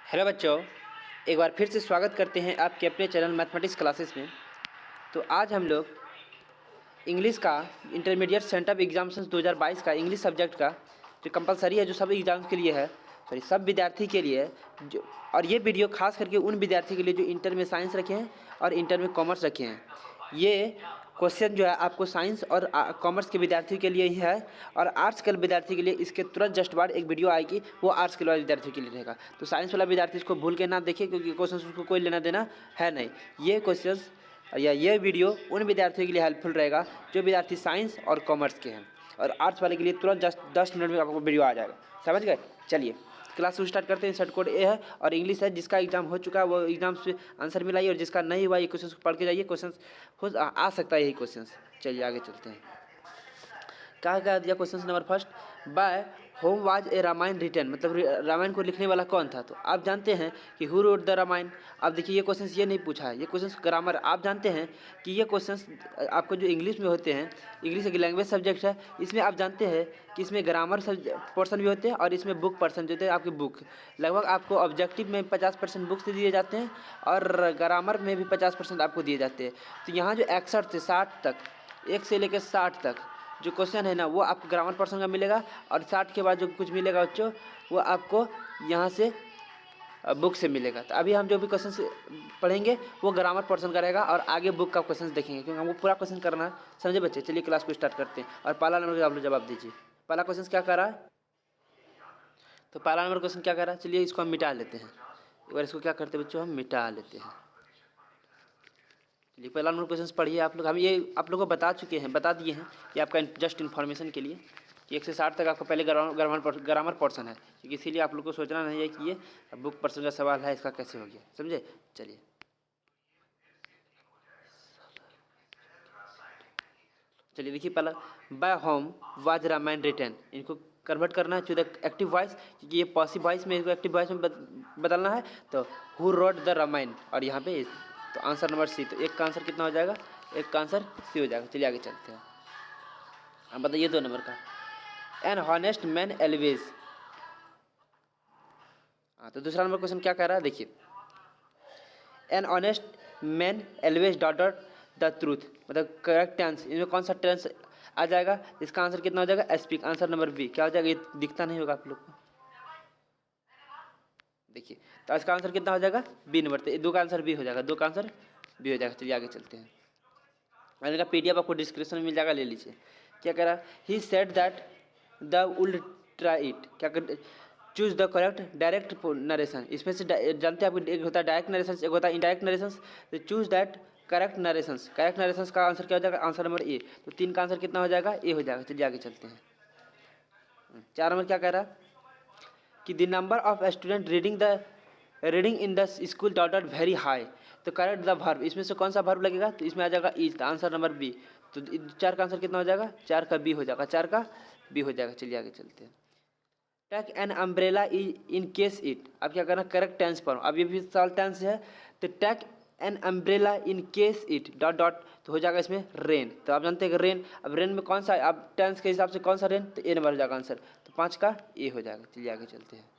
Hello बच्चों, एक बार फिर से स्वागत करते हैं आपके अपने चैनल मैथमेटिक्स क्लासेस में। तो आज हम लोग इंग्लिश का इंटरमीडिएट सेंटअप एग्जामिनेशन 2022 का इंग्लिश सब्जेक्ट का जो कंपलसरी है, जो सभी एग्जाम्स के लिए है, सॉरी सब विद्यार्थी के लिए है जो, और ये वीडियो खास करके उन विद्यार्थी के लिए जो इंटर में साइंस रखे हैं और इंटर में कॉमर्स रखे हैं। ये क्वेश्चन जो है आपको साइंस और कॉमर्स के विद्यार्थियों के लिए ही है, और आर्ट्स के विद्यार्थी के लिए इसके तुरंत जस्ट बाद एक वीडियो आएगी, वो आर्ट्स के वाले विद्यार्थियों के लिए रहेगा। तो साइंस वाला विद्यार्थी इसको भूल के ना देखे, क्योंकि क्वेश्चन उसको कोई लेना देना है नहीं। ये क्वेश्चन या ये वीडियो उन विद्यार्थियों के लिए हेल्पफुल रहेगा जो विद्यार्थी साइंस और कॉमर्स के हैं, और आर्ट्स वाले के लिए तुरंत जस्ट 10 मिनट में आपको वीडियो आ जाएगा। समझ गए? चलिए क्लास को स्टार्ट करते हैं। सेट कोड ए है और इंग्लिश है। जिसका एग्जाम हो चुका है वो एग्जाम से आंसर मिलाइए, और जिसका नहीं हुआ ये क्वेश्चन पढ़ के जाइए, क्वेश्चन आ सकता है यही क्वेश्चन। चलिए आगे चलते हैं। क्या दिया question number first, by whom was a Ramayana written, मतलब रामायण को लिखने वाला कौन था। तो आप जानते हैं कि हु रोट द रामायण। अब देखिए ये क्वेश्चन ये नहीं पूछा है, ये क्वेश्चन ग्रामर। आप जानते हैं कि ये क्वेश्चन आपको जो इंग्लिश में होते हैं, इंग्लिश एक लैंग्वेज सब्जेक्ट है, इसमें आप जानते हैं कि इसमें ग्रामर पोर्सन भी होते हैं और इसमें बुक पर्सन जो होते हैं आपके बुक। लगभग आपको ऑब्जेक्टिव में 50% बुक से दिए जाते हैं और ग्रामर में भी 50% आपको दिए जाते हैं। तो यहाँ जो 61 से 60 तक, 1 से लेकर 60 तक जो क्वेश्चन है ना, वो आपको ग्रामर पर्सन का मिलेगा, और 60 के बाद जो कुछ मिलेगा बच्चों वो आपको यहाँ से बुक से मिलेगा। तो अभी हम जो भी क्वेश्चन पढ़ेंगे वो ग्रामर पर्सन का रहेगा, और आगे बुक का क्वेश्चन देखेंगे, क्योंकि हमको पूरा क्वेश्चन करना है। समझे बच्चे? चलिए क्लास को स्टार्ट करते हैं, और पहला नंबर का आप लोग जवाब दीजिए। पहला क्वेश्चन क्या कर रहा है? तो पहला नंबर क्वेश्चन क्या कर रहा है? चलिए इसको हम मिटा लेते हैं। एक बार इसको क्या करते हैं बच्चों, हम मिटा लेते हैं। चलिए पहला नंबर क्वेश्चन पढ़िए आप लोग। हम ये आप लोगों को बता दिए हैं कि आपका जस्ट इन्फॉर्मेशन के लिए कि 1 से 60 तक आपका पहले ग्रामर पोर्सन है, क्योंकि इसीलिए आप लोग को सोचना नहीं है कि ये बुक पर्सन का सवाल है, इसका कैसे हो गया। समझे? चलिए देखिए पहला, by whom was Ramayana written, इनको कन्वर्ट करना है टू द एक्टिव वॉइस, क्योंकि ये पॉसिव वॉइस में इसको एक्टिव वॉइस में बदलना है। तो हु रोट द रामायण, और यहाँ पे तो आंसर नंबर सी। तो एक का आंसर कितना हो जाएगा? एक का आंसर सी हो जाएगा। चलिए आगे चलते हैं। अब बताइए 2 नंबर का, एन हॉनेस्ट मैन एलवेज। हाँ, तो दूसरा नंबर क्वेश्चन क्या कह रहा है? देखिए, an honest man always dot dot the truth, मतलब करेक्ट टेंस, इसमें कौन सा टेंस आ जाएगा? इसका आंसर कितना हो जाएगा? स्पीक। Answer number B. क्या हो जाएगा? ये दिखता नहीं होगा आप लोग को। देखिए तो इसका आंसर कितना हो जाएगा? B number. तो 2 का आंसर बी हो जाएगा, 2 का आंसर बी हो जाएगा। चलिए आगे चलते हैं। मैंने कहा PDF आपको डिस्क्रिप्शन में मिल जाएगा, ले लीजिए। क्या कह रहा है? ही said that the wood try it, क्या कर, choose the correct direct narration. इसमें से जानते हैं आपको, एक होता है डायरेक्ट नरेशन, एक होता है इनडायरेक्ट नरेशन। तो choose that correct narrations. Correct narrations का आंसर क्या हो जाएगा? Answer number A. तो 3 का आंसर कितना हो जाएगा? ए हो जाएगा। चलिए आगे चलते हैं। 4 नंबर क्या कह रहा है कि the number of student reading in the school dot dot very high. तो करेक्ट द वर्ब, इसमें से कौन सा वर्ब लगेगा? तो इसमें आ जाएगा इज। Answer number B. तो 4 का आंसर कितना हो जाएगा? 4 का बी हो जाएगा, 4 का बी हो जाएगा। चलिए आगे चलते हैं। Take an umbrella in case it, अब क्या करना? करेक्ट टेंस पर। अब ये भी सवाल टेंस है। तो take an umbrella in case it dot dot, तो हो जाएगा इसमें रेन। तो आप जानते हैं कि रेन, अब रेन में कौन सा, अब टेंस के हिसाब से कौन सा रेन? तो ए नंबर हो जाएगा आंसर। तो 5 का ए हो जाएगा। चलिए आगे चलते हैं।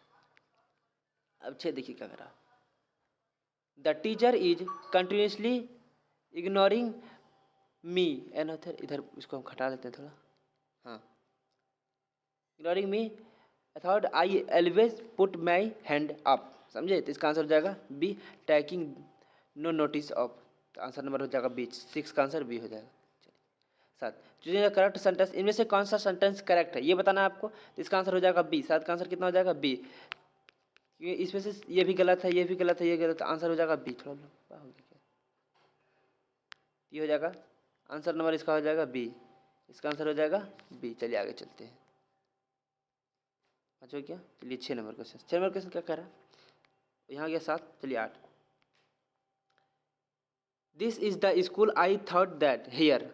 अब 6 देखिए क्या करा, the teacher is continuously ignoring me an author. इधर इसको हम हटा देते हैं थोड़ा। हाँ, ignoring me thought I always put my hand up. समझे? तो इसका आंसर हो जाएगा B, taking no notice of. तो आंसर नंबर हो जाएगा बी। 6 का आंसर बी हो जाएगा। चलिए 7, चूजिंग द करेक्ट सेंटेंस, इनमें से कौन सा सेंटेंस करेक्ट है ये बताना है आपको। तो इसका आंसर हो जाएगा बी। 7 का आंसर कितना हो जाएगा? बी। क्योंकि इसमें से ये भी गलत है, ये भी गलत है, ये गलत है। आंसर हो जाएगा बी। थोड़ा लंबा हो गया क्या? ये हो जाएगा आंसर नंबर, इसका हो जाएगा बी। इसका आंसर हो जाएगा बी। चलिए आगे चलते हैं। अच्छा क्या? चलिए 6 नंबर क्वेश्चन। 6 नंबर क्वेश्चन क्या कह रहा है? यहाँ गया 7। चलिए 8, this is the school I thought that here.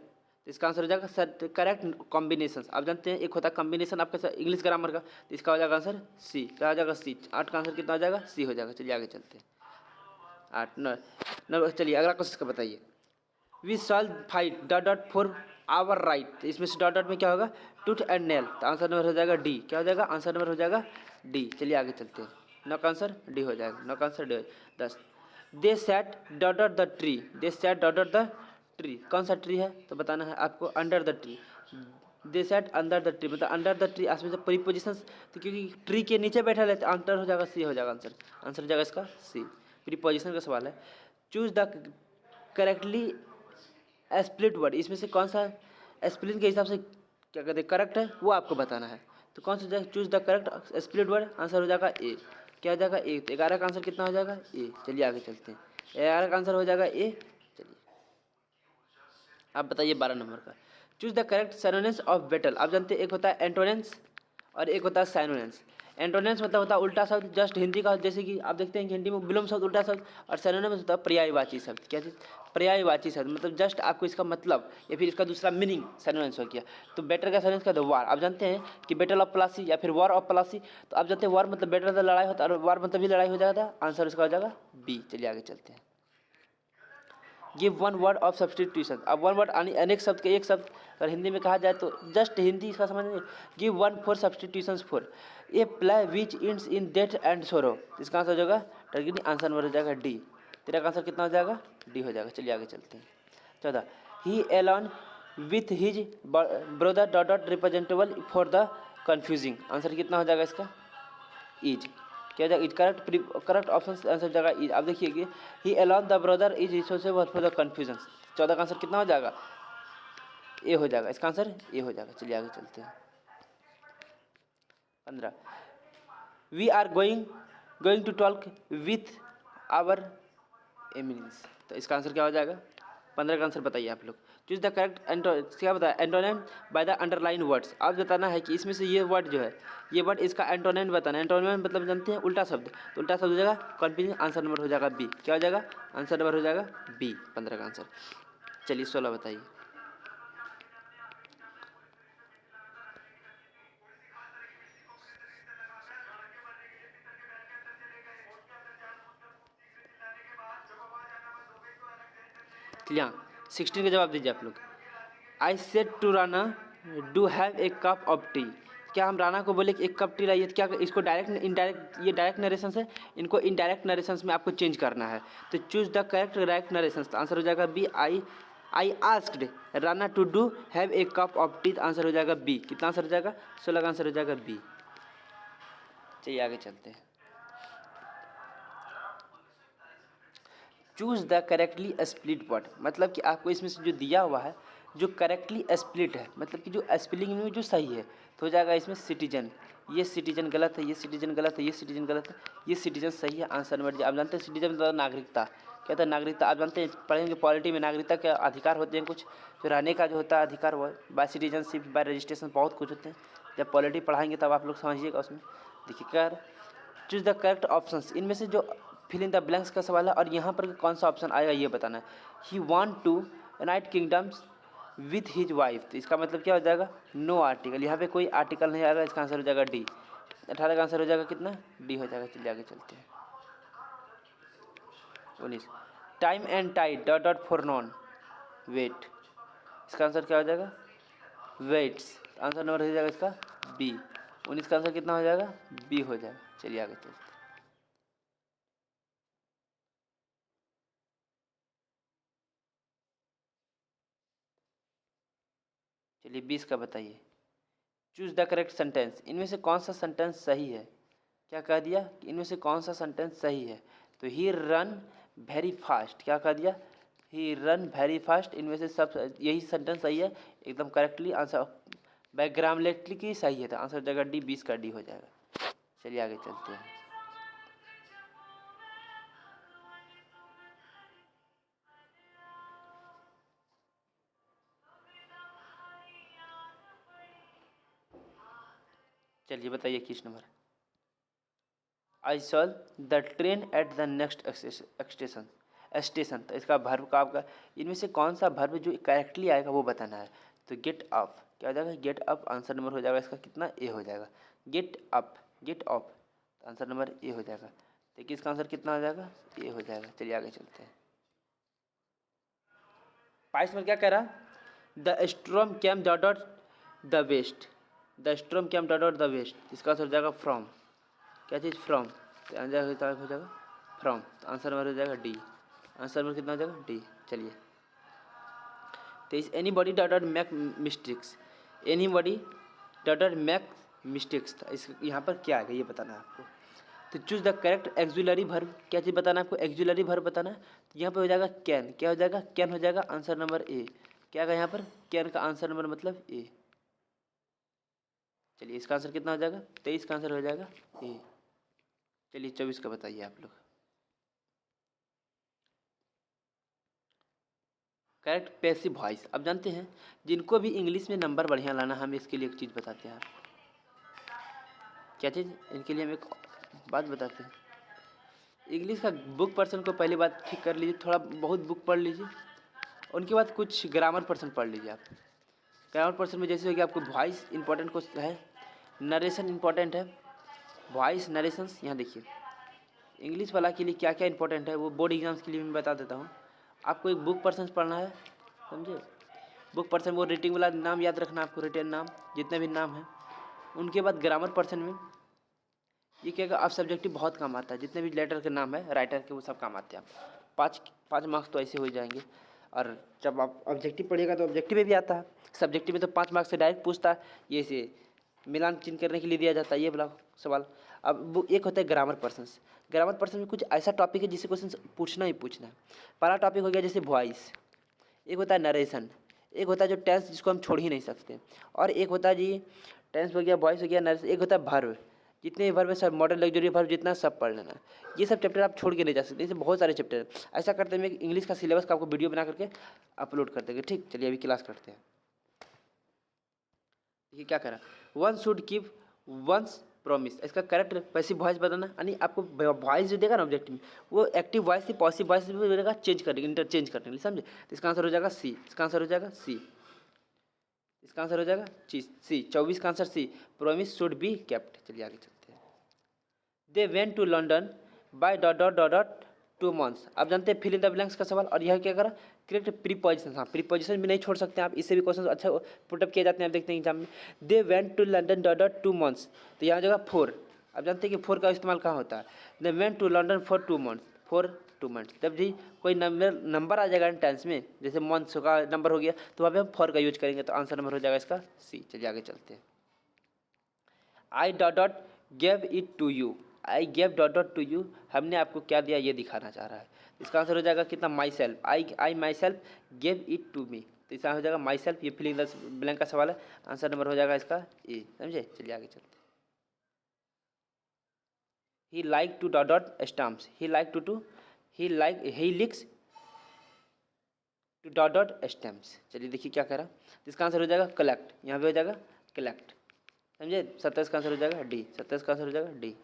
इसका आंसर हो जाएगा करेक्ट कॉम्बिनेशन। आप जानते हैं एक होता है कॉम्बिनेशन आपका इंग्लिश ग्रामर का, तो इसका हो जाएगा आंसर सी। क्या हो जाएगा? सी। 8 का आंसर कितना हो जाएगा? सी हो जाएगा। चलिए आगे चलते हैं। 8 9। चलिए अगला क्वेश्चन का बताइए। We shall fight dot dot for our right. इसमें से डॉट डॉट में क्या होगा? Tooth and nail. तो आंसर नंबर हो जाएगा डी। क्या हो जाएगा? आंसर नंबर हो जाएगा डी। चलिए आगे चलते हैं। 9 का आंसर डी हो जाएगा, 9 का answer D. 10 they sat dot the tree, they sat dot the tree, कौन सा ट्री है तो बताना है आपको, under the tree. They sat under the tree, मतलब अंडर द ट्री आसपास प्रीपोजिशन, तो क्योंकि ट्री के नीचे बैठा रहते तो आंसर हो जाएगा सी हो जाएगा आंसर, आंसर हो जाएगा इसका सी। प्रीपोजिशन का सवाल है। Choose the correctly split word, इसमें से कौन सा स्प्लिट के हिसाब से क्या कहते हैं करेक्ट है वो आपको बताना है। तो कौन सा जाएगा, choose the correct split word, answer हो जाएगा ए। क्या हो जाएगा ए, तो 11 का आंसर कितना हो जाएगा ए। चलिए आगे चलते हैं, 11 का आंसर हो जाएगा ए। चलिए आप बताइए 12 नंबर का। Choose the correct synonyms of battle, आप जानते हैं एक होता है एंटोनेंस और एक होता है साइनोनेंस। एंटोनेंस मतलब होता है उल्टा शब्द, जस्ट हिंदी का, जैसे कि आप देखते हैं कि हिंदी में विलोम शब्द उल्टा शब्द, और सिनोनिम्स होता है पर्यायवाची शब्द। क्या चीज़, पर्यायवाची शब्द, मतलब जस्ट आपको इसका मतलब या फिर इसका दूसरा मीनिंग सिनोनिम्स हो गया। तो बेटर का सिनोनिम्स का तो वार, आप जानते हैं कि बैटल ऑफ प्लासी या फिर वॉर ऑफ प्लासी, तो आप जानते हैं वॉर मतलब बैटल लड़ाई होता है और वार मतलब भी लड़ाई हो जाता है, आंसर इसका हो जाएगा बी। चलिए आगे चलते हैं। Give one word of substitution, अब वन वर्ड अनेक शब्द के एक शब्द अगर हिंदी में कहा जाए तो जस्ट हिंदी इसका समझ नहीं। Give one for substitutions for a play which ends in death and सोरो, इसका आंसर हो जाएगा टर्गिनी, आंसर नंबर हो जाएगा डी। तेरा का आंसर कितना हो जाएगा डी हो जाएगा। चलिए आगे चलते हैं। 14 he alone with his brother dot dot representable for the confusing, answer कितना हो जाएगा इसका इज। क्या जाएगा इज, करेक्ट ऑप्शन आंसर जाएगा इज। आप देखिए कि he alone the brother is responsible for the confusion, 14 का आंसर कितना हो जाएगा ए हो जाएगा, इसका आंसर ए हो जाएगा। चलिए आगे चलते हैं। 15 we are going to talk with our eminence, तो इसका आंसर क्या हो जाएगा 15 का आंसर बताइए आप लोग। चूज द करेक्ट क्या बताया antonym by the underline words, आप बताना है कि इसमें से ये वर्ड जो है ये वर्ड इसका एंटोनिम बताना है। एंटोनिम मतलब जानते हैं उल्टा शब्द, तो उल्टा शब्द हो जाएगा कन्फ्यूजिंग, आंसर नंबर हो जाएगा बी। क्या हो जाएगा आंसर नंबर हो जाएगा बी, 15 का आंसर। चलिए 16 बताइए। चलिए 16 का जवाब दीजिए आप लोग। I said to Rana do have a cup of tea, क्या हम राना को बोले कि एक कप टी लाइए, क्या इसको डायरेक्ट इनडायरेक्ट, ये डायरेक्ट नरेशन है, इनको इनडायरेक्ट नरेशन में आपको चेंज करना है। तो choose the correct direct narration, तो आंसर हो जाएगा B. I asked Rana to do have a cup of tea, answer हो जाएगा बी। कितना आंसर हो जाएगा 16 का आंसर हो जाएगा बी। चलिए आगे चलते हैं। Choose the correctly split word, मतलब कि आपको इसमें से जो दिया हुआ है जो करेक्टली स्प्लिट है, मतलब कि जो स्पेलिंग में जो सही है, तो हो जाएगा इसमें सिटीजन। ये सिटीजन गलत है, ये सिटीजन गलत है, ये सिटीजन गलत है, ये सिटीजन सही है, आंसर नंबर। आप जानते हैं सिटीजन मतलब नागरिकता, क्या होता है नागरिकता, आप जानते हैं पढ़ेंगे पॉलिटी में नागरिकता के अधिकार होते हैं कुछ, जो रहने का जो होता है अधिकार वो बाय सिटीजनशिप बाय रजिस्ट्रेशन बहुत कुछ होते हैं। जब पॉलिटी पढ़ाएंगे तब आप लोग समझिएगा उसमें। देखिए क्या चूज द करेक्ट ऑप्शन, इनमें से जो फिल इन द ब्लैंक्स का सवाल है और यहाँ पर कौन सा ऑप्शन आएगा ये बताना है। He want to unite kingdoms with his wife, तो इसका मतलब क्या हो जाएगा नो आर्टिकल, यहाँ पे कोई आर्टिकल नहीं आएगा, इसका आंसर हो जाएगा डी। 18 का आंसर हो जाएगा कितना डी हो जाएगा। चलिए आगे चलते हैं। 19 time and tide dot dot for none wait, इसका आंसर क्या हो जाएगा वेट्स, आंसर नंबर हो जाएगा इसका बी। 19 का आंसर कितना हो जाएगा बी हो जाएगा। चलिए आगे चलते हैं। चलिए 20 का बताइए। चूज द करेक्ट सेंटेंस, इनमें से कौन सा सेंटेंस सही है। क्या कह दिया कि इनमें से कौन सा सेंटेंस सही है, तो ही रन वेरी फास्ट, क्या कह दिया ही रन वेरी फास्ट, इनमें से सब यही सेंटेंस सही है एकदम करेक्टली, आंसर बैकग्रामलेटली की सही है, तो आंसर हो जाएगा डी। 20 का डी हो जाएगा। चलिए आगे चलते हैं। चलिए बताइए 21 नंबर। I saw the train at the next station, तो इसका भर्व का आपका इनमें से कौन सा भर्व जो करेक्टली आएगा वो बताना है। तो गेट अप, क्या हो जाएगा गेट अप, आंसर नंबर हो जाएगा इसका कितना ए हो जाएगा। Get up get up, answer number A हो जाएगा। देखिए इसका आंसर कितना हो जाएगा ए हो जाएगा। चलिए आगे चलते हैं। 22 में क्या कह रहा the storm came dot dot the west, the storm came dot dot the west, इसका आंसर हो जाएगा फ्रॉम, क्या चीज़ फ्रॉम। तो आंसर हो जाएगा फ्रॉम, तो आंसर नंबर हो जाएगा डी। आंसर नंबर कितना हो जाएगा डी। चलिए 23 anybody dot dot make mistakes, anybody dot dot make mistakes था, इस यहाँ पर क्या है ये बताना है आपको। तो choose the correct auxiliary verb, क्या चीज़ बताना है आपको, एक्जुलरी वर्ब बताना है। तो यहाँ पे हो जाएगा कैन, क्या हो जाएगा कैन हो जाएगा आंसर नंबर ए। क्या आएगा यहाँ पर कैन का आंसर नंबर मतलब ए। चलिए इसका आंसर कितना हो जाएगा 23 का आंसर हो जाएगा ए। चलिए 24 का बताइए आप लोग। करेक्ट पैसिव वॉइस, अब जानते हैं जिनको भी इंग्लिश में नंबर बढ़िया लाना, हम इसके लिए एक चीज़ बताते हैं आपको। क्या चीज़, इनके लिए हम एक बात बताते हैं। इंग्लिश का बुक पर्सन को पहली बात ठीक कर लीजिए, थोड़ा बहुत बुक पढ़ लीजिए, उनके बाद कुछ ग्रामर पर्सन पढ़ लीजिए आप। ग्रामर पर्सन में जैसे हो गया आपको वॉइस इंपॉर्टेंट कुछ है, नरेशन इंपॉर्टेंट है, वॉइस नरेशंस। यहाँ देखिए इंग्लिश वाला के लिए क्या क्या इंपॉर्टेंट है वो बोर्ड एग्जाम्स के लिए मैं बता देता हूँ। आपको एक बुक पर्सन पढ़ना है, समझे। बुक पर्सन वो रेटिंग वाला नाम याद रखना आपको, रिटेन नाम जितने भी नाम हैं। उनके बाद ग्रामर पर्सन में ये क्या अब सब्जेक्टिव बहुत काम आता है, जितने भी लेटर के नाम है राइटर के वो सब काम आते हैं। आप पाँच मार्क्स तो ऐसे हो जाएंगे। और जब आप ऑब्जेक्टिव पढ़िएगा तो ऑब्जेक्टिव में भी आता है, सब्जेक्टिव में तो 5 मार्क्स से डायरेक्ट पूछता है, ये से मिलान चिन्ह करने के लिए दिया जाता है ये वाला सवाल। अब वो एक होता है ग्रामर पर्सन्स। ग्रामर पर्सन में कुछ ऐसा टॉपिक है जिससे क्वेश्चन पूछना ही पूछना है। पहला टॉपिक हो गया जैसे वॉइस, एक होता है नरेशन, एक होता है जो टेंस जिसको हम छोड़ ही नहीं सकते, और एक होता है जी टेंस हो गया, वॉइस हो गया, नरेशन, एक होता है वर्ब। जितने भी वर्ब है सब, मॉडर्न लग्जरी वर्ब जितना सब पढ़ लेना। ये सब चैप्टर आप छोड़ के नहीं जा सकते, इससे बहुत सारे चैप्टर हैं। ऐसा करते हैं इंग्लिश का सिलेबस का आपको वीडियो बना करके अपलोड कर देंगे, ठीक। चलिए अभी क्लास करते हैं। ये क्या करा, one should keep once promise, इसका करेक्ट पैसिव वॉइस बताना, यानी आपको वॉइस जो देगा ना ऑब्जेक्ट में वो एक्टिव वॉइस से पॉसिव वॉइस में देगा, चेंज करने इंटरचेंज करने के लिए, समझे। तो इसका आंसर हो जाएगा सी, इसका आंसर हो जाएगा सी, इसका आंसर हो जाएगा सी। 24 का answer C, promise should be kept. चलिए आगे चलते हैं। They went to London by dot dot dot dot 2 months। आप जानते हैं फिल इन द ब्लैंक्स का सवाल, और यह क्या करा करेक्ट प्रीपोजिशन। हाँ प्रीपोजिशन भी नहीं छोड़ सकते आप, इससे भी क्वेश्चन अच्छा पुटअप किए जाते हैं, आप देखते हैं एग्जाम में। They went to London dot dot 2 months, तो यहाँ जगह 4। आप जानते हैं कि 4 का इस्तेमाल कहाँ होता है, they went to London for 2 months, for 2 months। जब भी कोई नंबर आ जाएगा टेंस में, जैसे मंथ्स का नंबर हो गया तो वहाँ पे हम 4 का यूज करेंगे, तो आंसर नंबर हो जाएगा इसका सी। चलिए आगे चलते हैं। I dot dot gave it to you, I gave dot dot to you, हमने आपको क्या दिया ये दिखाना चाह रहा है। इसका आंसर हो जाएगा कितना, myself, I myself gave it to me, तो इसका हो जाएगा माई सेल्फ। ये फिलिंग द ब्लैंक का सवाल है, आंसर नंबर हो जाएगा इसका ए, समझे। चलिए आगे चलते हैं। He like to dot dot stamps, he like to he like he licks to dot dot stamps. चलिए देखिए क्या कह रहा, इसका आंसर हो जाएगा कलेक्ट, यहाँ पे हो जाएगा कलेक्ट, समझे। 27 का आंसर हो जाएगा डी, 27 का आंसर हो जाएगा डी।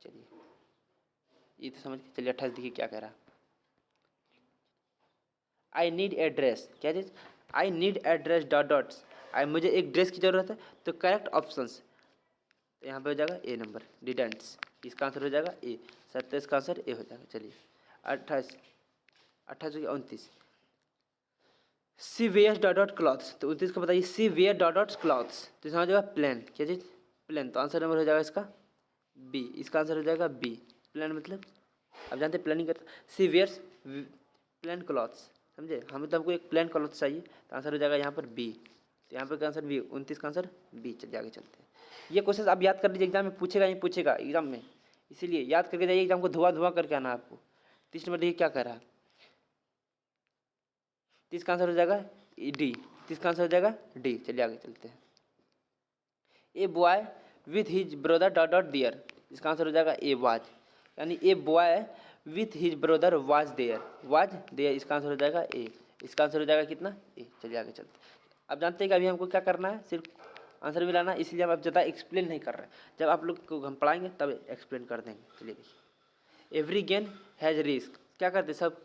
चलिए ये तो समझ के चलिए 28 देखिए क्या कह रहा, आई नीड ए ड्रेस, क्या चीज़, I need a dress dot dots, I मुझे एक ड्रेस की ज़रूरत है, तो करेक्ट ऑप्शंस, तो यहाँ पे हो जाएगा ए नंबर डिडेंट्स, इसका आंसर हो जाएगा ए। 27 का आंसर ए हो जाएगा। चलिए 28 28 29, सी वेयर डॉट डॉट क्लॉथ्स, तो 29 का बताइए सी वेयर डॉट डॉट क्लॉथ्स, तो इसमें हो जाएगा प्लेन, क्या चीज़ प्लेन, तो आंसर नंबर हो जाएगा इसका बी, इसका आंसर हो जाएगा बी। प्लेन मतलब आप जानते हैं प्लानिंग करते, सी वेयर्स प्लेन क्लॉथ्स, समझे। हमें तो हमको एक प्लेन क्लॉथ चाहिए, तो आंसर हो जाएगा यहाँ पर बी, तो यहाँ पर का आंसर बी, 29 का आंसर बी। चलिए आगे चलते हैं। ये क्वेश्चन आप याद कर लीजिए, एग्जाम में पूछेगा ही पूछेगा एग्जाम में, इसीलिए याद करके जाइए, एग्जाम को धुआं धुआं करके आना आपको। 30 नंबर देखिए क्या कह रहा है, 30 का आंसर हो जाएगा डी, 30 का आंसर हो जाएगा डी। चलिए आगे चलते हैं। A boy with his brother dot dot there, इसका आंसर हो जाएगा ए वाज, यानी a boy with his brother was there, इसका आंसर हो जाएगा ए, इसका आंसर हो जाएगा कितना ए। चलिए आगे चलते हैं। अब जानते हैं कि अभी हमको क्या करना है, सिर्फ आंसर भी लाना, इसलिए हम अब ज़्यादा एक्सप्लेन नहीं कर रहे हैं, जब आप लोग को हम पढ़ाएंगे तब एक्सप्लेन कर देंगे। चलिए देखिए, एवरी गेन हैज़ रिस्क, क्या करते सब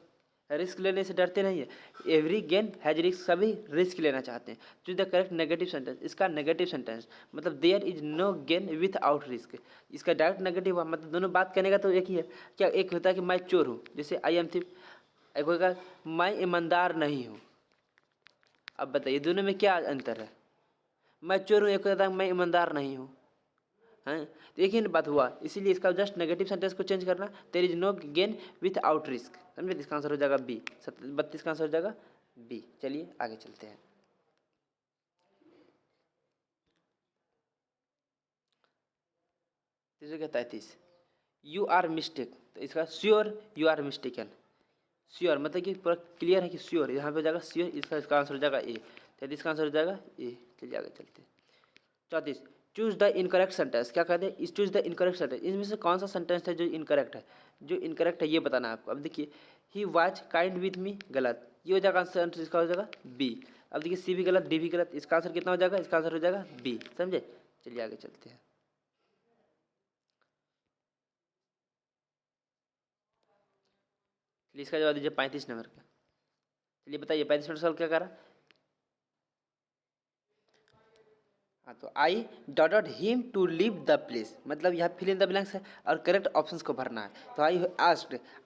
रिस्क लेने से डरते नहीं है, एवरी गेन हैज रिस्क, सभी रिस्क लेना चाहते हैं। Choose the correct negative sentence, इसका नेगेटिव सेंटेंस मतलब there is no gain without risk, इसका डायरेक्ट नेगेटिव हुआ, मतलब दोनों बात करने का तो एक ही है। क्या एक होता है कि मैं चोर हूँ, जैसे आई एम थिफ, एक होगा मैं ईमानदार नहीं हूँ। अब बताइए दोनों में क्या अंतर है, मैं चोर हूँ एक होता है मैं ईमानदार नहीं हूँ, हैं। तो एक ही बात हुआ, इसीलिए इसका जस्ट नेगेटिव सेंटेंस को चेंज करना, there is no gain without risk, समझे। इसका आंसर हो जाएगा बी, 32 का आंसर हो जाएगा बी। चलिए आगे चलते हैं। तीसरे का 33, यू आर मिस्टेक, तो इसका sure you are mistaken. Sure मतलब कि पूरा क्लियर है कि श्योर, यहाँ पे हो जाएगा श्योर, इसका आंसर हो जाएगा ए। 33 का आंसर हो जाएगा ए। चलिए आगे चलते हैं। 34, चूज द इनकरेक्ट सेंटेंस, क्या कहते हैं, चूज द इनकरेक्ट सेंटेंस, इनमें से कौन सा सेंटेंस है जो इनकरेक्ट है। जो इनकरेक्ट है ये बताना है आपको। अब देखिए, he was kind with me, गलत, ये हो जाएगा आंसर, इसका हो जाएगा बी। अब देखिए सी भी गलत, डी भी गलत, इसका आंसर कितना हो जाएगा, इसका आंसर हो जाएगा बी, समझे। चलिए आगे चलते हैं। चलिए इसका जवाब दीजिए 35 नंबर का। चलिए बताइए 35 नंबर सवाल क्या करा। हाँ, तो I dot him to leave the place, मतलब यहाँ फिल इन द ब्लैंक्स है और करेक्ट ऑप्शंस को भरना है। तो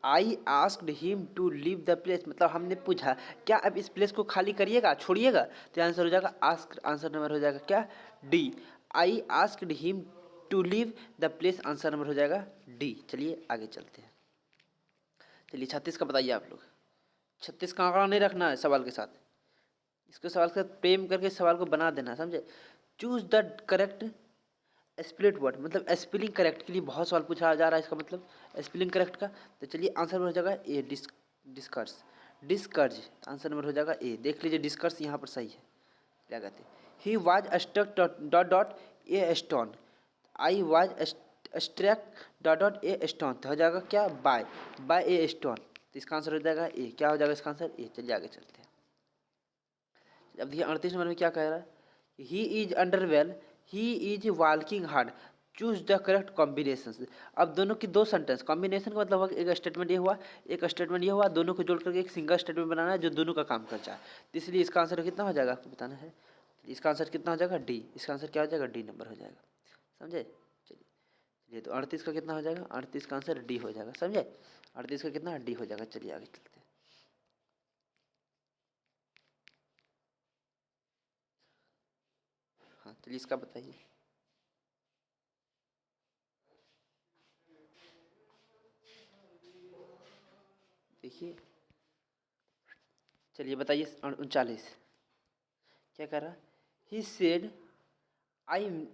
I asked him to leave the place, मतलब हमने पूछा क्या अब इस प्लेस को खाली करिएगा, छोड़िएगा। तो आंसर हो जाएगा आस्क्ड, आंसर नंबर हो जाएगा क्या, D. I asked him to leave the place, answer number हो जाएगा डी। चलिए आगे चलते हैं। चलिए 36 का बताइए आप लोग। 36 का आंकड़ा नहीं रखना है सवाल के साथ, इसको सवाल के साथ प्रेम करके सवाल को बना देना, समझे। Choose the correct split word, मतलब स्पेलिंग करेक्ट के लिए बहुत सवाल पूछा जा रहा है, इसका मतलब स्पेलिंग करेक्ट का। तो चलिए आंसर हो जाएगा ए, डिस्कर्स, डिस्कर्ज, आंसर नंबर हो जाएगा ए। देख लीजिए डिस्कर्स यहाँ पर सही है, क्या कहते हैं। He was struck dot dot a stone, I was struck dot dot a stone, तो हो जाएगा क्या, बाय, बाय ए स्टोन। तो इसका आंसर हो जाएगा ए, क्या हो जाएगा इसका आंसर ए। चलिए आगे चलते हैं। अब देखिए 38 नंबर में क्या कह रहा है, he is unwell, he is working hard, choose the correct combination. अब दोनों की दो सेंटेंस, कॉम्बिनेशन का मतलब हुआ एक स्टेटमेंट ये हुआ, एक स्टेटमेंट ये हुआ, दोनों को जोड़ करके एक सिंगल स्टेटमेंट बनाना है जो दोनों का काम कर जाए। तो इसलिए इसका आंसर कितना हो जाएगा आपको बताना है। इसका आंसर कितना हो जाएगा डी, इसका आंसर क्या हो जाएगा डी नंबर हो जाएगा, समझे। चलिए चलिए, तो 38 का कितना हो जाएगा, 38 का आंसर डी हो जाएगा, समझे। 38 का कितना डी हो जाएगा। चलिए आगे चलते हैं। हाँ चलिए इसका बताइए। देखिए चलिए बताइए 39 क्या कर रहा, he said I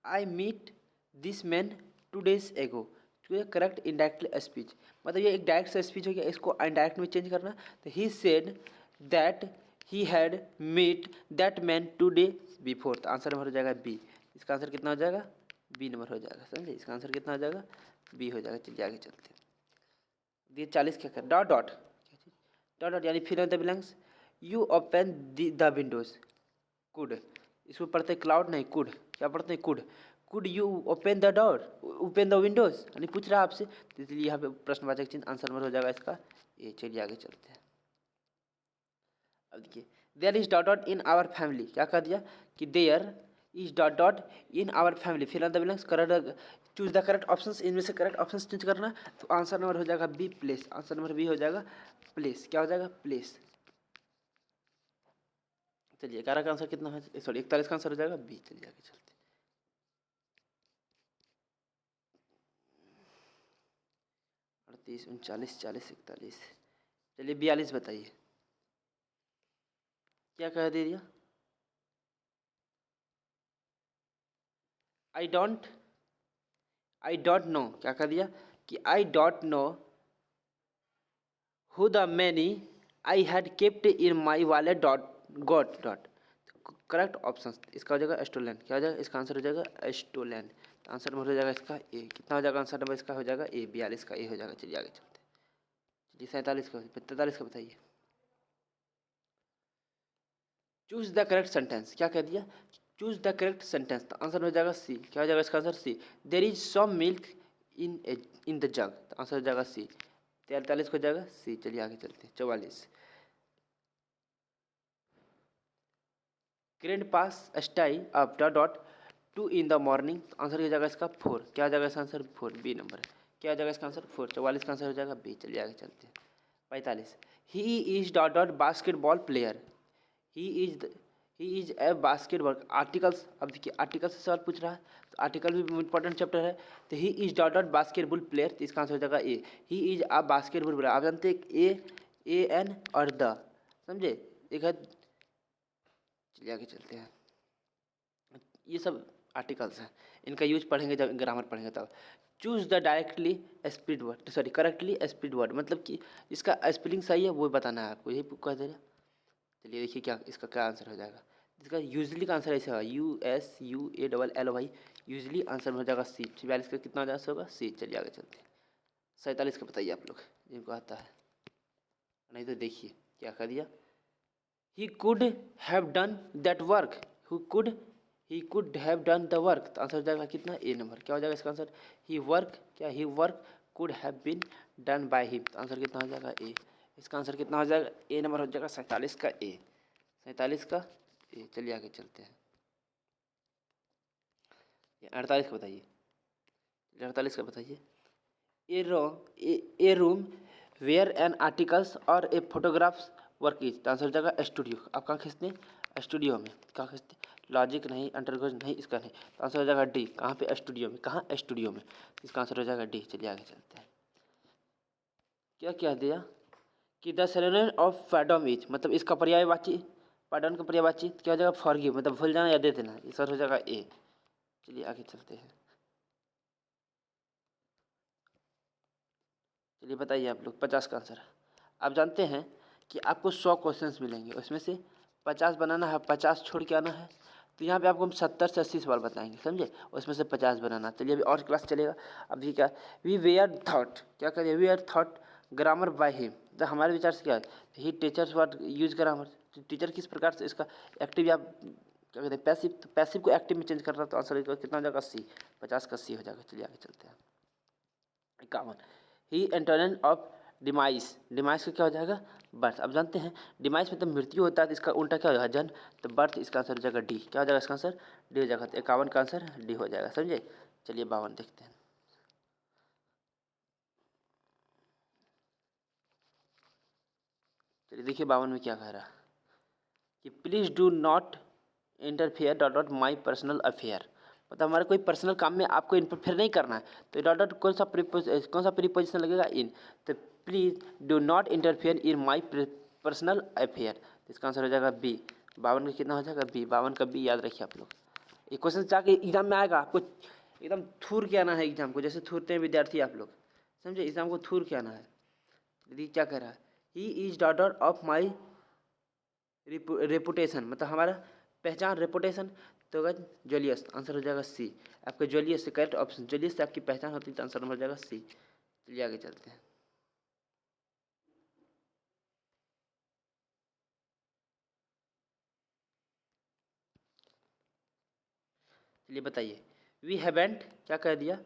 I meet this man 2 days ago, तो करेक्ट इनडायरेक्ट स्पीच, मतलब ये एक डायरेक्ट स्पीच हो गया, इसको इनडायरेक्ट में चेंज करना। तो he said that he had meet that man 2 days before, तो आंसर नंबर हो जाएगा बी। इसका आंसर कितना हो जाएगा, बी नंबर हो जाएगा, समझे। इसका आंसर कितना हो जाएगा, बी हो जाएगा। चलिए आगे चलते हैं। ये 40 क्या कर, डॉट डॉट, डॉट डॉट यानी fill in the blanks. You open the windows, could, इसको पढ़ते क्लाउड नहीं कुड, क्या पढ़ते हैं could you open the door, open the windows, यानी पूछ रहा है आपसे, तो इसलिए यहाँ पे प्रश्नवाचक चिन्ह, आंसर नंबर हो जाएगा इसका ये। चलिए आगे चलते हैं। अब देखिए, there is dot dot in our family, क्या कह दिया कि there is dot dot in our family, fill in the blanks, correct, choose the correct options, इनमें से करेक्ट ऑप्शंस चूज करना। तो आंसर नंबर हो जाएगा B, place, answer number B हो जाएगा प्लेस, क्या हो जाएगा प्लेस। चलिए 11 का आंसर कितना है, सॉरी 41 का आंसर हो जाएगा बी। चलिए आगे चलते हैं। 38, 39, 40, 41, चलिए 42 बताइए, क्या कह दे दिया, आई डोंट नो, क्या कह दिया कि I don't know who the money I had kept in my wallet dot got dot, correct option इसका हो जाएगा स्टोलन, क्या हो जाएगा इसका आंसर हो जाएगा स्टोलन। आंसर नंबर हो जाएगा इसका ए, कितना हो जाएगा आंसर नंबर इसका हो जाएगा ए, 42 का ए हो जाएगा। चलिए आगे चलते हैं। चलिए 47 का, 43 का बताइए। चूज द करेक्ट सेंटेंस, क्या कह दिया, चूज द करेक्ट सेंटेंस, तो आंसर हो जाएगा सी, क्या हो जाएगा इसका answer C. There is some milk in the jug, तो आंसर हो जाएगा सी। 43 को हो जाएगा सी। चलिए आगे चलते हैं। 44, grand pas stay up dot dot 2 in the morning, तो आंसर हो जाएगा इसका 4, क्या हो जाएगा इसका आंसर 4, बी नंबर, क्या हो जाएगा इसका आंसर 4। 44 का आंसर हो जाएगा बी। चलिए आगे चलते हैं। 45, ही is dot dot basketball player, he is he is a basket work articles. अब देखिए आर्टिकल से सवाल पूछ रहा है तो आर्टिकल भी इंपॉर्टेंट चैप्टर है। तो he is dot dot basketball player, तो इसका आंसर हो जाएगा A. He is a basketball player. आप जानते हैं ए एन और द, समझे, एक है। चलिए आगे चलते हैं। ये सब आर्टिकल्स हैं, इनका यूज पढ़ेंगे जब ग्रामर पढ़ेंगे तब। Choose the directly split word, sorry correctly split word, मतलब कि इसका स्पेलिंग सही है वो बताना है आपको, यही कह दे रहा। चलिए देखिए क्या इसका क्या आंसर हो जाएगा। इसका यूजली का आंसर ऐसे होगा USUALLY, यूजली आंसर हो जाएगा सी। 42 का कितना हो जाएगा होगा सी। चलिए आगे चलते हैं। 47 का बताइए आप लोग जिनको आता है, नहीं तो देखिए क्या कर दिया। He could have done that work, he could have done the work, तो आंसर हो जाएगा कितना ए नंबर। क्या हो जाएगा इसका आंसर, ही वर्क, क्या he work could have been done by him, तो आंसर कितना हो जाएगा ए। इसका आंसर कितना हो जाएगा ए नंबर हो जाएगा 47 का ए, 47 का ए। चलिए आगे चलते हैं। 48 का बताइए, 48 का बताइए। ए रूम वेयर एन आर्टिकल्स और ए फोटोग्राफ्स वर्क इज, तो आंसर हो जाएगा स्टूडियो। आप कहाँ खींचते हैं स्टूडियो में, कहाँ खींचते हैं, लॉजिक नहीं, अंडरग्राउंड नहीं, इसका नहीं, तो आंसर हो जाएगा डी। कहाँ पे स्टूडियो में, कहाँ स्टूडियो में, इसका आंसर हो जाएगा डी। चलिए आगे चलते हैं। क्या क्या दिया कि द सिनोनिम ऑफ पैडम इज, मतलब इसका पर्यायवाची, पैडम का पर्यायवाची क्या हो जाएगा फॉरगिव, मतलब भूल जाना या दे देना, इसका हो जाएगा ए। चलिए आगे चलते हैं। चलिए बताइए आप लोग 50 का आंसर। आप जानते हैं कि आपको 100 क्वेश्चंस मिलेंगे, उसमें से 50 बनाना है, 50 छोड़ के आना है। तो यहाँ पे आपको हम 70 से 80 सवाल बताएंगे, समझे, उसमें से 50 बनाना। चलिए अभी और क्लास चलेगा। अभी क्या, वी वेयर थॉट, क्या करिए, we were thought grammar by him, तो हमारे विचार से क्या है, he teachers word use grammar, teacher किस प्रकार से इसका एक्टिव या क्या कहते हैं पैसिव, तो पैसिव को एक्टिव में चेंज कर रहा है, तो आंसर कितना हो जाएगा सी। 50 का सी हो जाएगा। चलिए आगे चलते हैं। 51, ही एंटोनिम ऑफ डिमाइस, डिमाइस का क्या हो जाएगा बर्थ। अब जानते हैं डिमाइस मतलब मृत्यु होता है, तो इसका उल्टा क्या हो जाएगा जन्म, तो बर्थ इसका आंसर हो जाएगा डी। क्या हो जाएगा इसका आंसर डी हो जाएगा। तो 51 का आंसर डी हो जाएगा, समझे। चलिए 52 देखते हैं। चलिए देखिए 52 में क्या कह रहा है कि please do not interfere dot dot my personal affair, मतलब हमारे कोई पर्सनल काम में आपको इंटरफेयर नहीं करना है, तो डॉट डॉट कौन सा प्रीपोजिशन लगेगा इन, तो please do not interfere in my personal affair, इसका आंसर हो जाएगा बी। 52 का कितना हो जाएगा बी। 52 का बी याद रखिए आप लोग। ये क्वेश्चन जाके एग्जाम में आएगा, आपको एकदम थूर के आना है एग्जाम को, जैसे थूरते हैं विद्यार्थी आप लोग, समझे, एग्जाम को थूर के आना है। यदि क्या कह रहा है, he is daughter of my reputation, मतलब हमारा पहचान रेपुटेशन, तो अगर जूलियस, आंसर हो जाएगा सी। आपके जूलियस से करेक्ट ऑप्शन, जूलियस से आपकी पहचान होती है, तो आंसर हो जाएगा सी। चलिए आगे चलते हैं। चलिए बताइए, वी हैवेंट, क्या कह दिया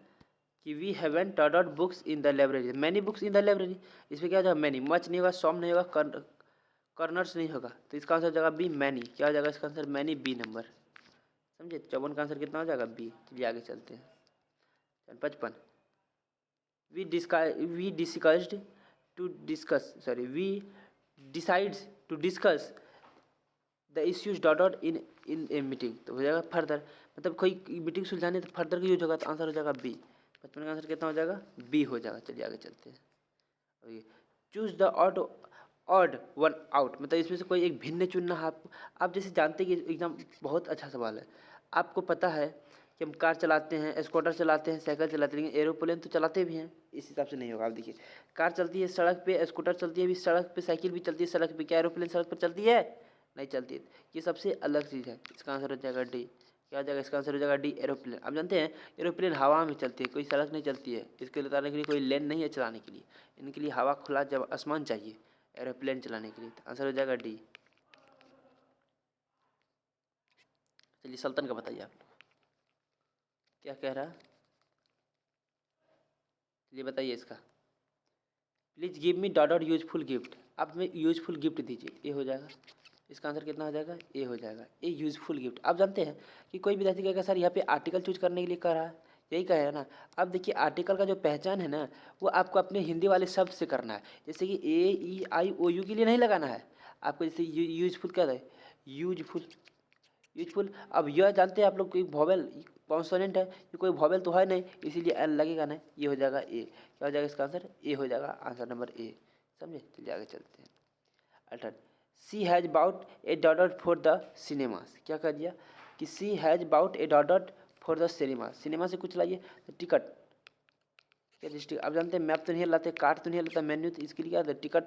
कि we haven't dot dot books in the library, many books in the library, इसमें क्या हो जाएगा मैनी, मच नहीं होगा, सॉम नहीं होगा, कॉर्नर्स नहीं होगा, तो इसका आंसर हो जाएगा बी मैनी। क्या हो जाएगा इसका आंसर मैनी, बी नंबर, समझे। 54 का आंसर कितना हो जाएगा बी। चलिए आगे चलते हैं। 55, we discussed to discuss, sorry, we decides to discuss the issues dot dot in a meeting, तो हो जाएगा फर्दर, मतलब कोई मीटिंग सुलझाने तो फर्दर का यूज होगा, तो आंसर हो जाएगा बी। 55 का आंसर कितना हो जाएगा बी हो जाएगा। चलिए आगे चलते हैं। Choose the odd one out, मतलब इसमें से कोई एक भिन्न चुनना है आपको। आप जैसे जानते हैं कि एकदम बहुत अच्छा सवाल है, आपको पता है कि हम कार चलाते हैं, स्कूटर चलाते हैं, साइकिल चलाते हैं, लेकिन एरोप्लेन तो चलाते भी हैं, इस हिसाब से नहीं होगा। आप देखिए कार चलती है सड़क पे, स्कूटर चलती है भी सड़क पे, साइकिल भी चलती है सड़क पे, क्या एरोप्लेन सड़क पर चलती है, नहीं चलती है। ये सबसे अलग चीज़ है, इसका आंसर हो जाएगा डी। क्या हो जाएगा इसका आंसर हो जाएगा डी एरोप्लेन। आप जानते हैं एरोप्लेन हवा में चलती है, कोई सड़क नहीं चलती है, इसके लिए उतारने के लिए कोई लेन नहीं है चलाने के लिए, इनके लिए हवा खुला जब आसमान चाहिए एरोप्लेन चलाने के लिए, तो आंसर हो जाएगा डी। चलिए सल्तन का बताइए आप क्या कह रहा है, चलिए बताइए इसका। Please give me dot dot useful gift, आप हमें यूजफुल गिफ्ट दीजिए, ये हो जाएगा। इसका आंसर कितना हो जाएगा ए हो जाएगा, ए यूजफुल गिफ्ट। आप जानते हैं कि कोई विद्यार्थी कहेगा सर यहाँ पे आर्टिकल चूज करने के लिए कह रहा है, यही कहे ना। अब देखिए आर्टिकल का जो पहचान है ना, वो आपको अपने हिंदी वाले शब्द से करना है, जैसे कि ए ई आई ओ यू के लिए नहीं लगाना है आपको, जैसे यूजफुल क्या है, यूजफुल यूजफुल। अब यह जानते हैं आप लोग कोई वॉवेल कॉन्सोनेंट है, ये कोई वॉवेल तो है नहीं, इसीलिए एन लगेगा नहीं, ये हो जाएगा ए। क्या हो जाएगा इसका आंसर? ए हो जाएगा, आंसर नंबर ए। समझे? चलिए आगे चलते हैं। Alter see has bought a dot for the cinemas. क्या कर दिया कि see has bought a dot for the cinema. Cinema से कुछ लाइए तो टिकट। क्या डिस्ट्रिक्ट आप जानते हैं, मैप तो नहीं लाते, कार्ड तो नहीं लाता, मेन्यू, तो इसके लिए क्या है टिकट।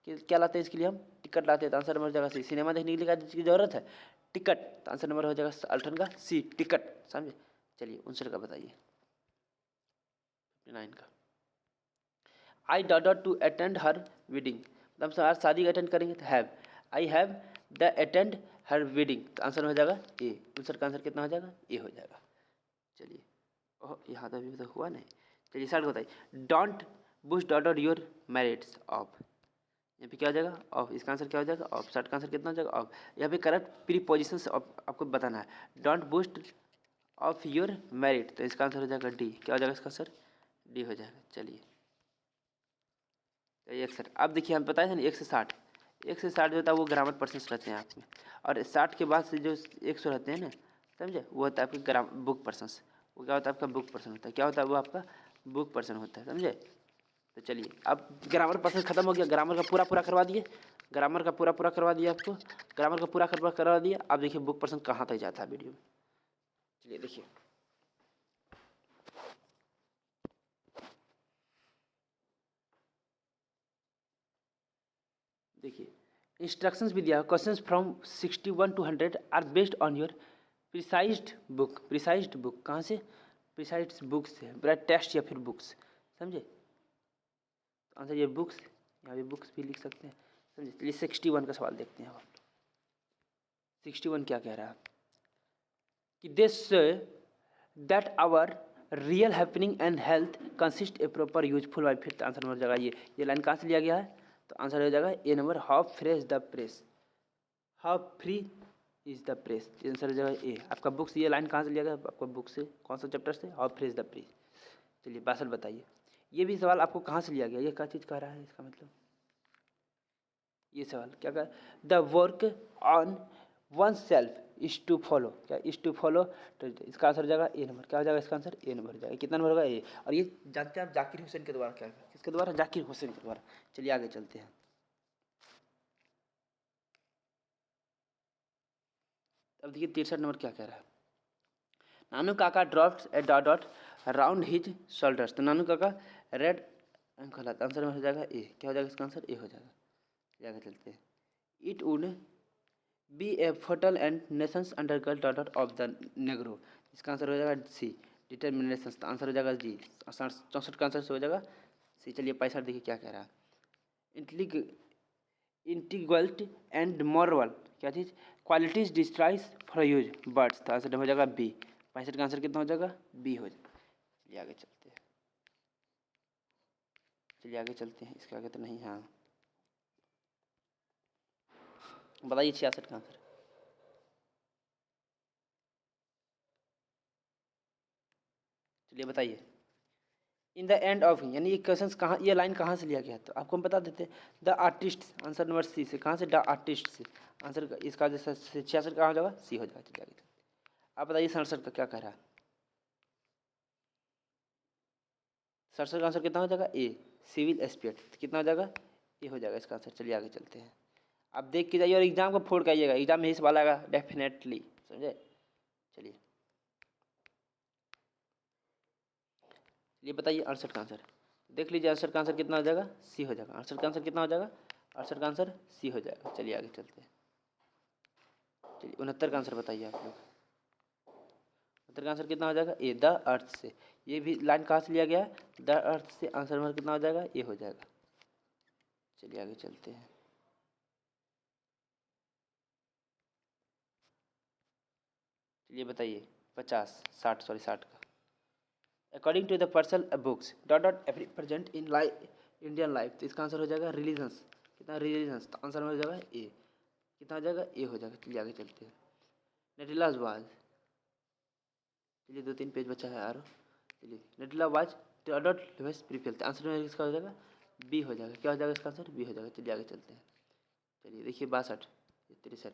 क्या लाते हैं इसके लिए हम? टिकट लाते हैं। तो आंसर नंबर हो जाएगा सी। सिनेमा देखने के लिए क्या चीज़ की जरूरत है? टिकट। तो आंसर नंबर हो जाएगा अल्टरन का सी, टिकट। समझे? चलिए 59 का बताइए। 59 का I dot to attend her wedding. मतलब सर शादी अटेंड करेंगे तो have, I have the attend her wedding. तो आंसर हो जाएगा ए। 59 का आंसर कितना हो जाएगा? ए हो जाएगा। चलिए ओह यहाँ तो अभी तो हुआ नहीं। चलिए 60 बताइए। Don't Bush dot your merits of. यहाँ पे क्या हो जाएगा? ऑफ। इसका आंसर क्या हो जाएगा? ऑफ। 60 का आंसर कितना हो जाएगा? ऑफ। यहाँ पे करेक्ट प्रीपोजिशन से आपको बताना है। Don't boost of your merit, तो इसका आंसर हो जाएगा डी। क्या हो जाएगा इसका आंसर? डी हो जाएगा। चलिए 61। अब देखिए हम बताए थे ना 1 से 60, 1 से 60 जो होता है वो ग्रामर पर्सन्स रहते हैं आपके, और 60 के बाद से जो 100 रहते हैं ना, समझे, वो होता है आपके बुक पर्सन्स। वो क्या होता है आपका? बुक पर्सन होता है। क्या होता है वो? आपका बुक पर्सन होता है। समझे? तो चलिए अब ग्रामर पर्सन खत्म हो गया। ग्रामर का पूरा करवा दिए, ग्रामर का पूरा करवा दिया आपको, ग्रामर का पूरा करवा दिया। अब देखिए बुक पर्सन कहाँ तक जाता है वीडियो में। चलिए देखिए देखिए इंस्ट्रक्शंस भी दिया। Questions from 61 to 100 are based on your precised book. Precised book कहाँ से? प्रिसाइज्ड बुक्स से, बड़ा टेस्ट या फिर बुक्स। समझे? तो आंसर ये बुक्स, यहाँ पे बुक्स भी लिख सकते हैं। समझे? चलिए 61 का सवाल देखते हैं। 61 क्या कह रहा है कि this that our real happening and health consist a proper useful wife. फिर आंसर नंबर जगह ये लाइन कहाँ से लिया गया है? तो आंसर हो जाएगा A number, how fresh the press, how free is the press. Answer हो जाएगा ए। आपका बुक्स, ये लाइन कहाँ से लिया गया? आपका बुक से, कौन सा चैप्टर से? How fresh the press. चलिए 62 बताइए। ये भी सवाल आपको कहाँ से लिया गया? ये क्या चीज़ कह रहा है इसका मतलब? ये सवाल क्या कह? The work on oneself is to follow. क्या इज टू फॉलो? तो इसका आंसर हो जाएगा ए नंबर। क्या हो जाएगा इसका आंसर? ए नंबर हो जाएगा। कितना नंबर होगा? ए। और ये जानते हैं आप जाकिर हुसैन के द्वारा क्या? किसके द्वारा? जाकिर हुसैन के द्वारा। चलिए आगे चलते हैं। अब देखिए 63 नंबर क्या कह रहा है। नानू काका ड्रॉप्ड ए डॉट राउंड हिज शोल्डर्स। तो नानू काका रेड अंकल। आंसर में हो जाएगा ए। क्या हो जाएगा इसका आंसर? ए हो जाएगा। आगे चलते हैं। It would be a fertile and nations under dot of the negro. इसका आंसर हो जाएगा सी, डिटर्मिनेशन। तो आंसर हो जाएगा जी। 64 का आंसर हो जाएगा सी। चलिए 65 देखिए क्या कह रहा है। इंटीग्रल्ट एंड मॉरल क्या चीज़? Qualities destroys for use birds. तो आंसर हो जाएगा बी। 65 का आंसर कितना हो जाएगा? बी हो जाएगा। चलिए आगे चलते हैं। चलिए आगे चलते हैं। इसके आगे तो नहीं, हाँ बताइए 66 का आंसर। चलिए बताइए। इन द एंड ऑफ, यानी ये क्वेश्चन कहाँ, ये लाइन कहाँ से लिया गया? तो आपको हम बता देते हैं। The artist, answer number C से। कहाँ से? द आर्टिस्ट से। आंसर इसका जैसे 66 कहाँ हो जाएगा? सी हो जाएगा। चलिए आगे आप बताइए 67 का क्या कह रहा है? 67 का आंसर कितना हो जाएगा? ए, सिविल एस्पेक्ट। कितना हो जाएगा? ए हो जाएगा इसका आंसर। चलिए आगे चलते हैं। आप देख के जाइए और एग्जाम को फोड़ के आइएगा। एग्जाम में ही सवाल आएगा डेफिनेटली। समझे? चलिए ये बताइए 68 का आंसर। देख लीजिए 68 का आंसर कितना हो जाएगा? सी हो जाएगा। 68 का आंसर कितना हो जाएगा? 68 का आंसर सी हो जाएगा। चलिए आगे चलते हैं। चलिए 69 का आंसर बताइए आप लोग। 69 का आंसर कितना हो जाएगा? ए, द अर्थ से। ये भी लाइन कहाँ से लिया गया है? द अर्थ से। आंसर नंबर कितना हो जाएगा? ए हो जाएगा। चलिए आगे चलते हैं। चलिए बताइए 60 का। According to the person books dot present in Indian life. तो इसका आंसर हो जाएगा रिलीजन्स। कितना? रिलीजन्स। तो आंसर हो जाएगा ए। कितना हो जाएगा? ए हो जाएगा। चलिए आगे चलते हैं। नेटिलाज वाज, चलिए 2-3 पेज बचा है यार। चलिए नेटिला वाज डॉट लुइस प्रीफेल। तो आंसर में इसका हो जाएगा बी हो जाएगा। क्या हो जाएगा इसका आंसर? बी हो जाएगा। चलिए आगे चलते हैं। चलिए देखिए 62, 63।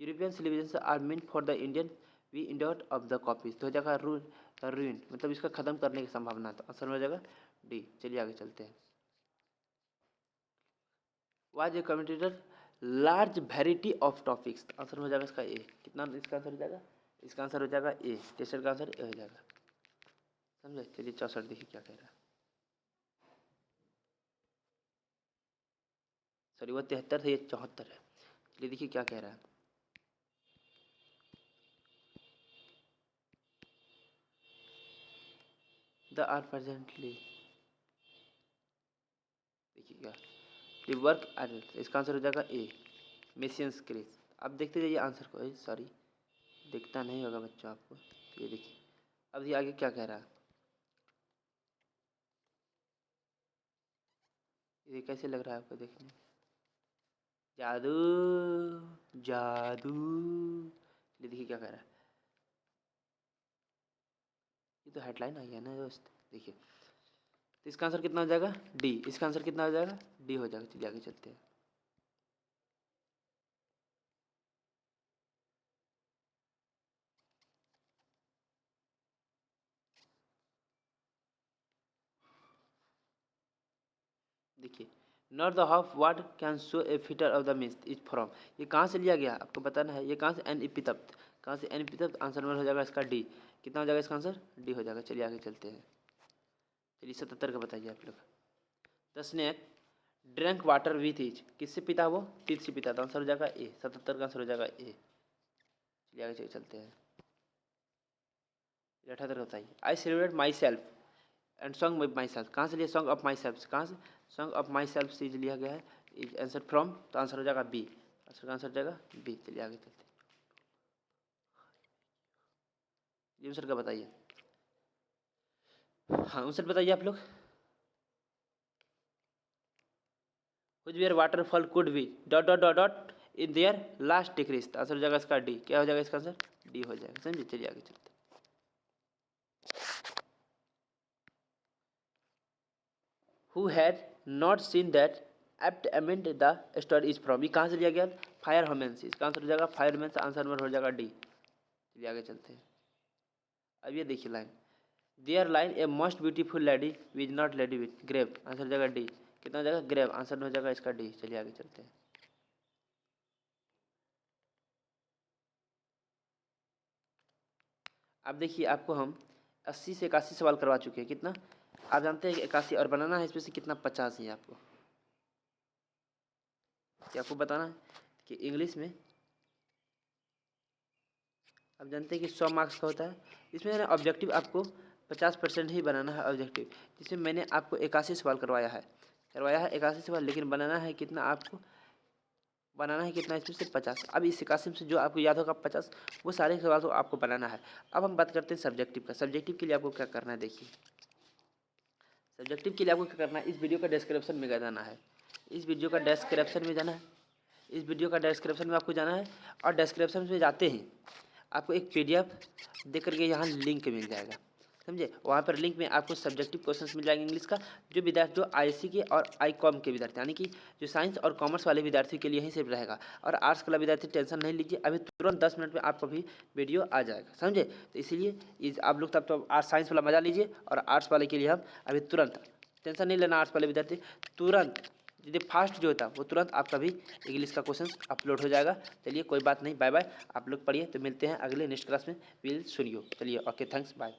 European civilisation are mean for the Indian we indebt of the copies. तो हो जाएगा रूइन, मतलब इसका खत्म करने की संभावना। तो आंसर हो जाएगा डी। चलिए आगे चलते हैं। Was a commutator large variety of topics. Answer हो जाएगा इसका ए। कितना इसका आंसर हो जाएगा? इसका आंसर हो जाएगा ए। टेस्टर का आंसर ए हो जाएगा। समझे? चलिए 64 देखिए क्या कह रहा है। सॉरी वो 73 है, ये 74 है। चलिए देखिए क्या कह रहा है। द आर प्रेजेंटली, देखिए क्या वर्क एडल्ट। इसका आंसर हो जाएगा ए, मिशियंस क्रेज। अब देखते जाइए आंसर को। सॉरी दिखता नहीं होगा बच्चों आपको। ये देखिए अब ये आगे क्या कह रहा है। ये कैसे लग रहा है आपको देखने? जादू जादू। ये देखिए क्या कह रहा है। ये तो हेडलाइन आई है ना दोस्त। देखिए तो इसका आंसर कितना हो जाएगा? डी। इसका आंसर कितना हो जाएगा? डी हो जाएगा। चलिए आगे चलते हैं। देखिए not the half what can show A fitter of the mist is from. ये कहाँ से लिया गया आपको बताना है। ये कहाँ से? एन इपितप्त। कहाँ से? एन इपितप्त। आंसर नंबर हो जाएगा इसका डी। कितना हो जाएगा इसका आंसर? डी हो जाएगा। चलिए आगे चलते हैं। चलिए 77 का बताइए आप लोग। The snake drank water with is. किससे पीता वो? टीथ से पीता। तो आंसर हो जाएगा ए। 77 का आंसर हो जाएगा ए। चलिए आगे चलते हैं। 78 बताइए। I celebrate my self and song my self. कहाँ से लिया? Song of my self. कहाँ से? सॉन्ग ऑफ माई सेल्फ से लिया गया है। Is answer from. तो आंसर हो जाएगा बी। आंसर का आंसर हो जाएगा बी। चलिए आगे चलते हैं। ये आंसर का बताइए। हाँ आंसर बताइए आप लोग। कुछ भी waterfall could be dot dot dot dot in their last decrease. Answer हो जाएगा इसका डी। क्या हो जाएगा इसका आंसर? डी हो जाएगा। समझिए? चलिए आगे चलते हैं। Who had not seen that apt amend the story is from. ये कहाँ से लिया गया? Fire homes. इसका आंसर हो जाएगा फायर होमेंस। आंसर नंबर हो जाएगा डी। चलिए आगे चलते हैं। अब ये देखिए line. There line a most beautiful lady which not lady with grave. Answer हो जाएगा डी। कितना हो जाएगा? ग्रेव। आंसर हो जाएगा इसका डी। चलिए आगे चलते हैं। अब देखिए आपको हम 80 से 81 सवाल करवा चुके हैं। कितना? आप जानते हैं कि 81 और बनाना है इसमें से कितना? 50 ही आपको। क्या आपको बताना है कि इंग्लिश में आप जानते हैं कि 100 मार्क्स का होता है। इसमें ना ऑब्जेक्टिव आपको 50% ही बनाना है ऑब्जेक्टिव। जिसमें मैंने आपको 81 सवाल करवाया है 81 सवाल, लेकिन बनाना है कितना? आपको बनाना है कितना? इसमें से 50। अब इस 81 में से जो आपको याद होगा 50, वो सारे सवाल तो आपको बनाना है। अब हम बात करते हैं सब्जेक्टिव का। सब्जेक्टिव के लिए आपको क्या करना है देखिए। सब्जेक्टिव के लिए आपको क्या करना है? इस वीडियो का डिस्क्रिप्शन में जाना है। इस वीडियो का डिस्क्रिप्शन में जाना है। इस वीडियो का डिस्क्रिप्शन में आपको जाना है और डिस्क्रिप्शन में जाते ही आपको एक PDF देख करके यहाँ लिंक मिल जाएगा। समझे? वहाँ पर लिंक में आपको सब्जेक्टिव क्वेश्चंस मिल जाएंगे इंग्लिश का। जो विद्यार्थी जो IC के और ICOM के विद्यार्थी, यानी कि जो साइंस और कॉमर्स वाले विद्यार्थियों के लिए यहीं से रहेगा। और आर्ट्स वाला विद्यार्थी टेंशन नहीं लीजिए, अभी तुरंत 10 मिनट में आपको भी वीडियो आ जाएगा। समझे? तो इसीलिए आप लोग तब तो साइंस वाला मजा लीजिए और आर्ट्स वाले के लिए हम अभी तुरंत, टेंशन नहीं लेना आर्ट्स वाले विद्यार्थी, तुरंत यदि फास्ट जो होता है वो तुरंत आपका भी इंग्लिश का क्वेश्चन अपलोड हो जाएगा। चलिए कोई बात नहीं, बाय बाय। आप लोग पढ़िए। तो मिलते हैं अगले नेक्स्ट क्लास में। विल सुनियो। चलिए ओके, थैंक्स, बाय।